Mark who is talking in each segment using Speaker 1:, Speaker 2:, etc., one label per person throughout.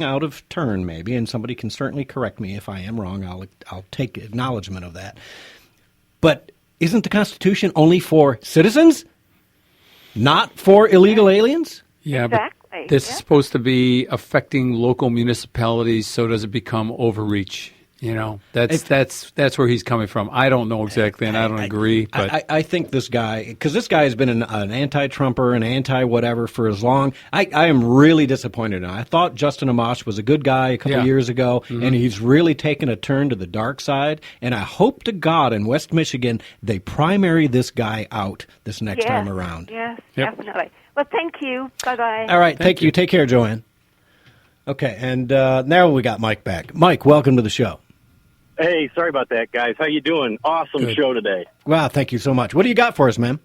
Speaker 1: out of turn maybe, and somebody can certainly correct me if I am wrong. I'll take acknowledgement of that. But isn't the Constitution only for citizens, not for illegal aliens?
Speaker 2: Yeah,
Speaker 3: Exactly.
Speaker 2: but this is supposed to be affecting local municipalities, so does it become overreach? You know, that's where he's coming from. I don't know exactly, and I don't agree. But
Speaker 1: I think this guy, because this guy has been an anti-Trumper, an anti-whatever for as long. I am really disappointed in him. I thought Justin Amash was a good guy a couple years ago, and he's really taken a turn to the dark side. And I hope to God in West Michigan they primary this guy out this next time around.
Speaker 3: Yes, definitely. Well, thank you. Bye-bye.
Speaker 1: All right, thank you. Take care, Joanne. Okay, and now we got Mike back. Mike, welcome to the show.
Speaker 4: Hey, sorry about that, guys. How you doing? Awesome show today.
Speaker 1: Wow, thank you so much. What do you got for us, man?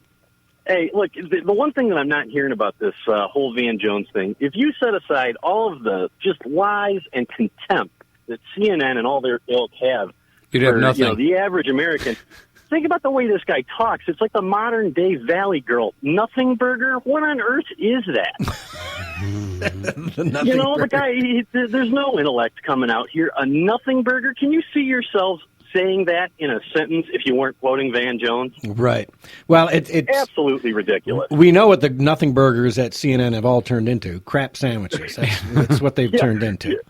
Speaker 4: Hey, look, the one thing that I'm not hearing about this whole Van Jones thing, if you set aside all of the just lies and contempt that CNN and all their ilk have,
Speaker 2: you'd have nothing.
Speaker 4: You know, the average American, think about the way this guy talks. It's like the modern-day Valley Girl. Nothing burger? What on earth is that? The guy, there's no intellect coming out here. A nothing burger? Can you see yourselves saying that in a sentence if you weren't quoting Van Jones?
Speaker 1: Right. Well, it's
Speaker 4: absolutely ridiculous.
Speaker 1: We know what the nothing burgers at CNN have all turned into. Crap sandwiches. That's what they've turned into.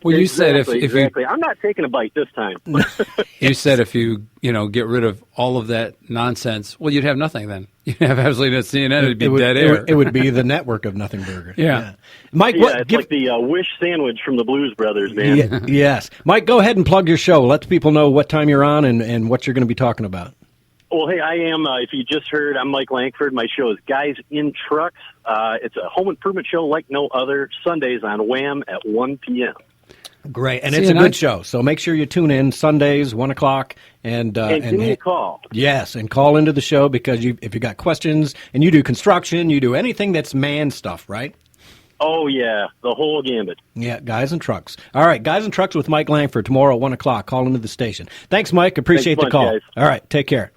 Speaker 2: Well, you said if
Speaker 4: exactly. I'm not taking a bite this time.
Speaker 2: You said if you get rid of all of that nonsense, well, you'd have nothing then. You'd have absolutely no CNN. It'd be dead air.
Speaker 1: It would be the network of nothing burgers.
Speaker 2: Yeah.
Speaker 1: Mike,
Speaker 4: it's like the Wish sandwich from the Blues Brothers, man.
Speaker 1: Yes. Mike, go ahead and plug your show. Let the people know what time you're on and what you're going to be talking about.
Speaker 4: Well, hey, I am, if you just heard, I'm Mike Langford. My show is Guys in Trucks. It's a home improvement show like no other, Sundays on Wham at 1 p.m.
Speaker 1: Great, and it's a good show, so make sure you tune in Sundays, 1 o'clock. And
Speaker 4: give me a call.
Speaker 1: Yes, and call into the show because if you got questions, and you do construction, you do anything that's man stuff, right?
Speaker 4: Oh, yeah, the whole gambit.
Speaker 1: Yeah, Guys and Trucks. All right, Guys and Trucks with Mike Langford tomorrow at 1 o'clock. Call into the station. Thanks, Mike. Appreciate the call.
Speaker 4: Guys.
Speaker 1: All right, take care.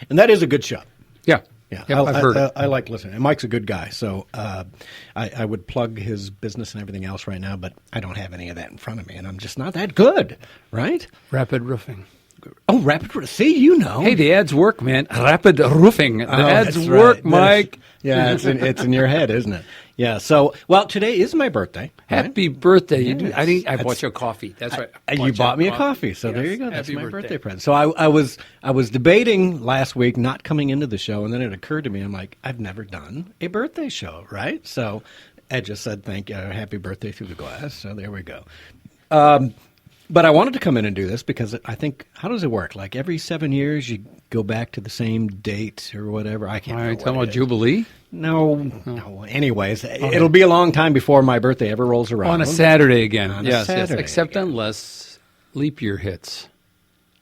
Speaker 1: And that is a good show.
Speaker 2: Yeah.
Speaker 1: Yeah,
Speaker 2: yep, I've heard it.
Speaker 1: I like listening. And Mike's a good guy, so I would plug his business and everything else right now, but I don't have any of that in front of me, and I'm just not that good, right?
Speaker 2: Rapid Roofing.
Speaker 1: Oh, Rapid Roofing. See, you know.
Speaker 2: Hey, the ads work, man. Rapid Roofing. The ads work, right. Mike.
Speaker 1: Yeah, it's in your head, isn't it? Yeah. So, well, today is my birthday. Right?
Speaker 2: Happy birthday! Yes. I bought you a coffee. That's right.
Speaker 1: You bought me a coffee. So yes. There you go. That's
Speaker 2: Happy
Speaker 1: my birthday present. So I was debating last week not coming into the show, and then it occurred to me, I'm like, I've never done a birthday show, right? So Ed just said, "Thank you, happy birthday" through the glass. So there we go. But I wanted to come in and do this because I think, how does it work? Like every 7 years, you go back to the same date or whatever. I can't remember.
Speaker 2: Talking about Jubilee?
Speaker 1: No. Anyways, it'll be a long time before my birthday ever rolls around.
Speaker 2: On a Saturday again.
Speaker 1: On
Speaker 2: yes,
Speaker 1: a Saturday
Speaker 2: except
Speaker 1: again.
Speaker 2: Unless leap year hits.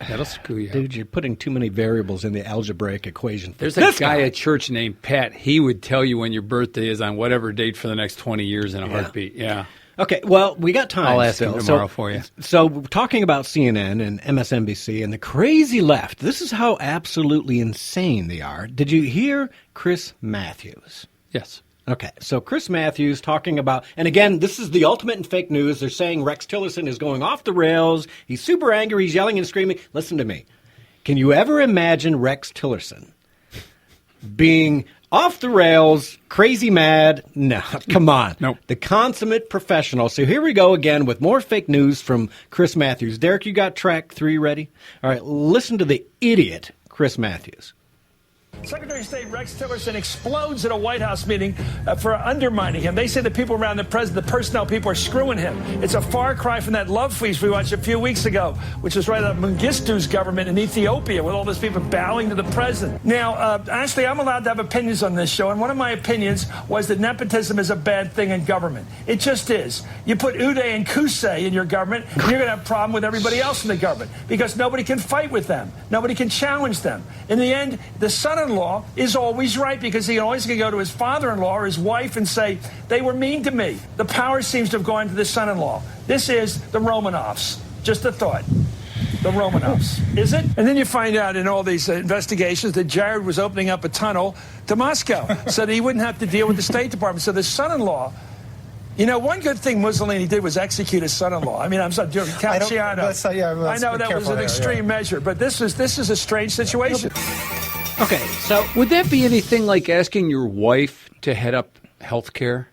Speaker 2: That'll screw you.
Speaker 1: Dude, you're putting too many variables in the algebraic equation.
Speaker 2: There's a guy at church named Pat. He would tell you when your birthday is on whatever date for the next 20 years in a heartbeat. Yeah.
Speaker 1: Okay, well, we got time.
Speaker 2: I'll ask him tomorrow for you.
Speaker 1: So, talking about CNN and MSNBC and the crazy left, this is how absolutely insane they are. Did you hear Chris Matthews?
Speaker 2: Yes.
Speaker 1: Okay, so Chris Matthews talking about, and again, this is the ultimate in fake news. They're saying Rex Tillerson is going off the rails. He's super angry. He's yelling and screaming. Listen to me. Can you ever imagine Rex Tillerson being off the rails, crazy mad? No, come on.
Speaker 2: Nope.
Speaker 1: The consummate professional. So here we go again with more fake news from Chris Matthews. Derek, you got track 3 ready? All right, listen to the idiot Chris Matthews.
Speaker 5: Secretary of State Rex Tillerson explodes at a White House meeting for undermining him. They say the people around the president, the personnel people, are screwing him. It's a far cry from that love feast we watched a few weeks ago, which was right out of Mengistu's government in Ethiopia, with all those people bowing to the president. Now, Ashley, I'm allowed to have opinions on this show, and one of my opinions was that nepotism is a bad thing in government. It just is. You put Uday and Kusei in your government, and you're going to have a problem with everybody else in the government, because nobody can fight with them. Nobody can challenge them. In the end, the son-in-law is always right, because he always can go to his father-in-law or his wife and say, they were mean to me. The power seems to have gone to the son-in-law. This is the Romanovs. Just a thought. The Romanovs. Is it? And then you find out in all these investigations that Jared was opening up a tunnel to Moscow so that he wouldn't have to deal with the State Department. So the son-in-law You know, one good thing Mussolini did was execute his son-in-law. I mean, I'm sorry, Cacciano. I know that was an extreme measure, but this is a strange situation.
Speaker 1: Okay, so
Speaker 2: would that be anything like asking your wife to head up health care?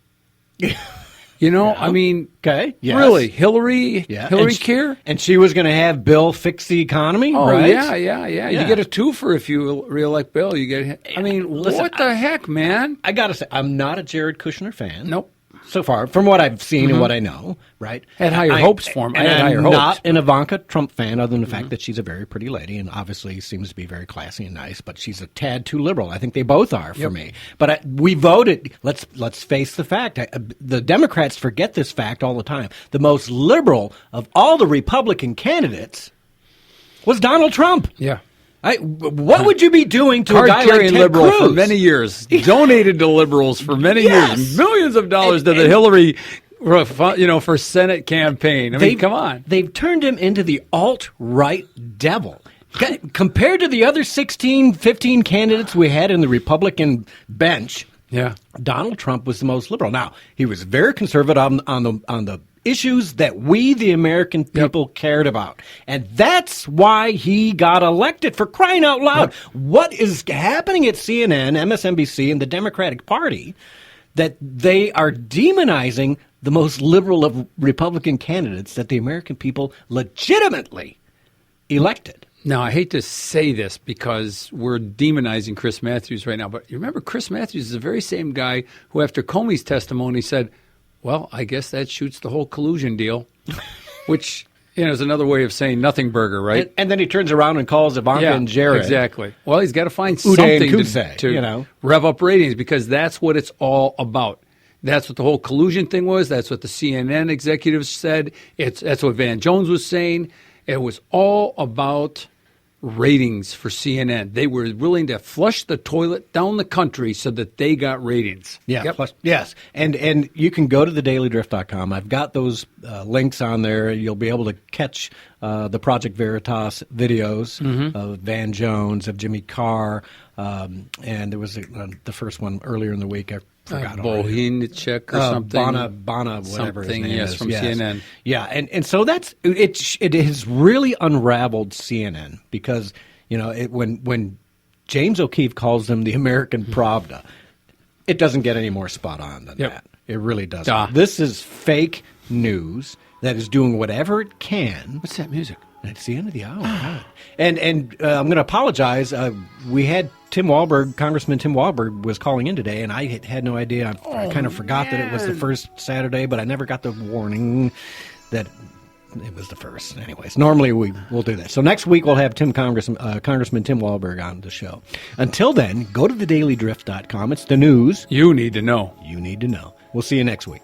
Speaker 2: You know, I mean,
Speaker 1: okay, yes.
Speaker 2: Really, Hillary
Speaker 1: and
Speaker 2: care?
Speaker 1: And she was going to have Bill fix the economy,
Speaker 2: oh,
Speaker 1: right?
Speaker 2: Yeah. You get a twofer if you reelect Bill. You get, I mean, listen, what the heck, man?
Speaker 1: I got to say, I'm not a Jared Kushner fan.
Speaker 2: Nope.
Speaker 1: So far, from what I've seen and what I know, right?
Speaker 2: Had higher hopes for him.
Speaker 1: And
Speaker 2: I'm
Speaker 1: not an Ivanka Trump fan, other than the fact that she's a very pretty lady and obviously seems to be very classy and nice. But she's a tad too liberal. I think they both are for me. But we voted. Let's face the fact. The Democrats forget this fact all the time. The most liberal of all the Republican candidates was Donald Trump.
Speaker 2: Yeah.
Speaker 1: What would you be doing to a guy like Ted
Speaker 2: liberal
Speaker 1: Cruz?
Speaker 2: For many years, donated to liberals for many years, millions of dollars to the Hillary, for Senate campaign. I mean, come on.
Speaker 1: They've turned him into the alt-right devil. Compared to the other 16, 15 candidates we had in the Republican bench, Donald Trump was the most liberal. Now, he was very conservative on the issues that we, the American people, cared about. And that's why he got elected, for crying out loud. What is happening at CNN, MSNBC, and the Democratic Party that they are demonizing the most liberal of Republican candidates that the American people legitimately elected?
Speaker 2: Now, I hate to say this because we're demonizing Chris Matthews right now, but you remember Chris Matthews is the very same guy who, after Comey's testimony, said, well, I guess that shoots the whole collusion deal, which is another way of saying nothing burger, right?
Speaker 1: And then he turns around and calls Ivanka and Jared.
Speaker 2: Exactly. Well, he's got to find something to rev up ratings because that's what it's all about. That's what the whole collusion thing was. That's what the CNN executives said. That's what Van Jones was saying. It was all about ratings for CNN. They were willing to flush the toilet down the country so that they got ratings.
Speaker 1: Yeah, yes. And you can go to thedailydrift.com. I've got those links on there. You'll be able to catch the Project Veritas videos of Van Jones, of Jimmy Carr, and there was the first one earlier in the week. I forgot
Speaker 2: Bohinchik or something.
Speaker 1: Bana, whatever his name is.
Speaker 2: From CNN.
Speaker 1: Yeah, and so it has really unraveled CNN because, when James Okeefe calls them the American Pravda, it doesn't get any more spot on than that. It really doesn't. This is fake news that is doing whatever it can.
Speaker 2: What's that music?
Speaker 1: It's the end of the hour. And I'm going to apologize. We had Congressman Tim Walberg was calling in today, and I had no idea. I kind of forgot that it was the first Saturday, but I never got the warning that it was the first. Anyways, normally we'll do that. So next week we'll have Congressman Tim Walberg on the show. Until then, go to thedailydrift.com. It's the news.
Speaker 2: You need to know.
Speaker 1: You need to know. We'll see you next week.